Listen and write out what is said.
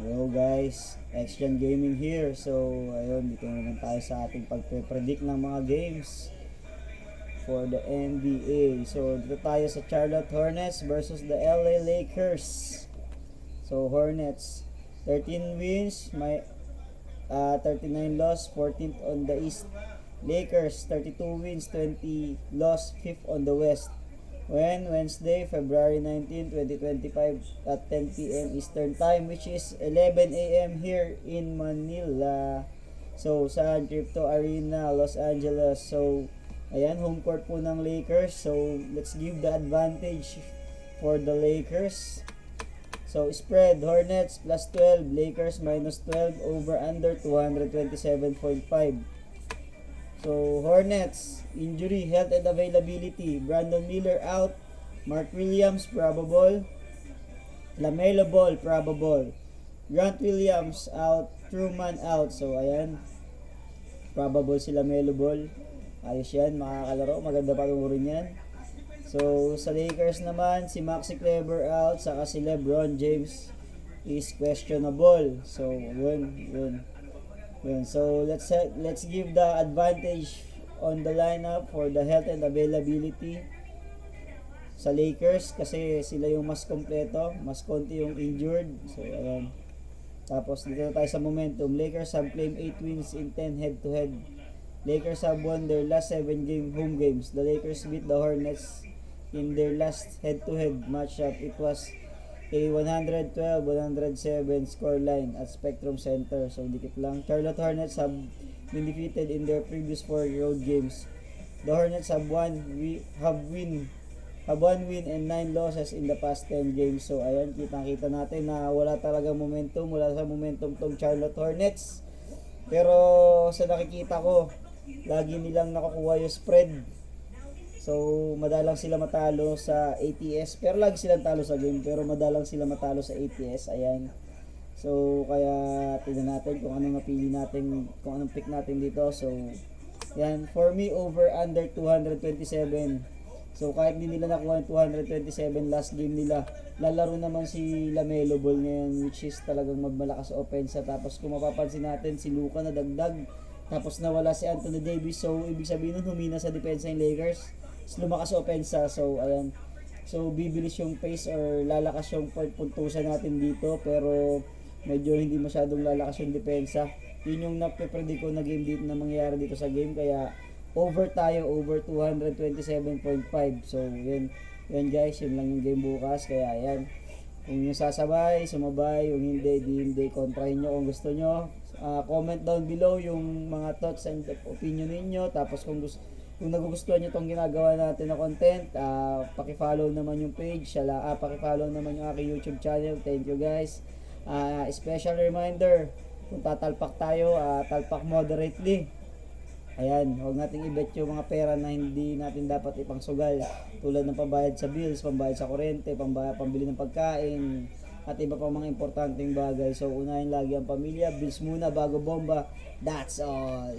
Hello guys, Xgen Gaming here. So, ayun, dito naman tayo sa ating pagpe-predict ng mga games for the NBA. So, dito tayo sa Charlotte Hornets versus the LA Lakers. So, Hornets 13 wins, may 39 loss, 14th on the East. Lakers 32 wins, 20 loss, 5th on the West. Wednesday, February 19, 2025 at 10 p.m. Eastern Time, which is 11 a.m. here in Manila. So, sa Crypto Arena, Los Angeles. So, ayan, home court po ng Lakers. So, let's give the advantage for the Lakers. So, spread, Hornets plus 12, Lakers minus 12, over under 227.5. So, Hornets, injury, health and availability. Brandon Miller out. Mark Williams, probable. LaMelo Ball, probable. Grant Williams out. Truman out. So, ayan. Probable si LaMelo Ball. Ayos yan, makakalaro. Maganda panurin yan. So, sa Lakers naman, si Maxi Kleber out. Saka si LeBron James is questionable. So, yun. So let's give the advantage on the lineup for the health and availability sa Lakers kasi sila yung mas kompleto, mas konti yung injured. So ayan. Tapos dito tayo sa momentum. Lakers have claimed 8 wins in 10 head to head. Lakers have won their last 7 home games. The Lakers beat the Hornets in their last head to head matchup. It was a 112-107 scoreline at Spectrum Center. So, dikit lang. Charlotte Hornets have been defeated in their previous 4 road games. The Hornets have one win and 9 losses in the past 10 games. So, ayan, kitang-kita natin na wala talaga momentum. Wala sa momentum tong Charlotte Hornets. Pero, sa nakikita ko, lagi nilang nakukuha yung spread. So, madalang sila matalo sa ATS. Pero lagi silang talo sa game. Pero madalang sila matalo sa ATS. Ayan. So, kaya tignan natin kung anong napili natin, kung anong pick natin dito. So, yan. For me, over under 227. So, kahit hindi nila nakuha yung 227 last game nila, lalaro naman si LaMelo Ball ngayon, which is talagang magmalakas sa offense. Tapos, kung mapapansin natin, si Luka na dagdag. Tapos, nawala si Anthony Davis. So, ibig sabihin nun, humina sa depensa yung Lakers. Lumakas sa opensa. So, ayan. So, bibilis yung pace or lalakas yung puntusan natin dito. Pero, medyo hindi masyadong lalakas yung depensa. Yun yung nape-predict ko na game dito na mangyayari dito sa game. Kaya, over tayo. Over 227.5. So, yun. Yun guys. Yun lang yung game bukas. Kaya, ayan. Kung yung sasabay, sumabay. Yung hindi. Kontrahin nyo kung gusto nyo. Comment down below yung mga thoughts and opinion ninyo. Tapos, kung nagugustuhan nyo itong ginagawa natin na content, paki-follow naman yung page, paki-follow naman yung aking YouTube channel. Thank you guys. Special reminder, kung tatalpak tayo, talpak moderately. Ayan, huwag nating i-bet yung mga pera na hindi natin dapat ipangsugal. Tulad ng pambayad sa bills, pambayad sa kuryente, pambili ng pagkain, at iba pang mga importanteng bagay. So, unahin lagi ang pamilya, bills muna bago bomba. That's all.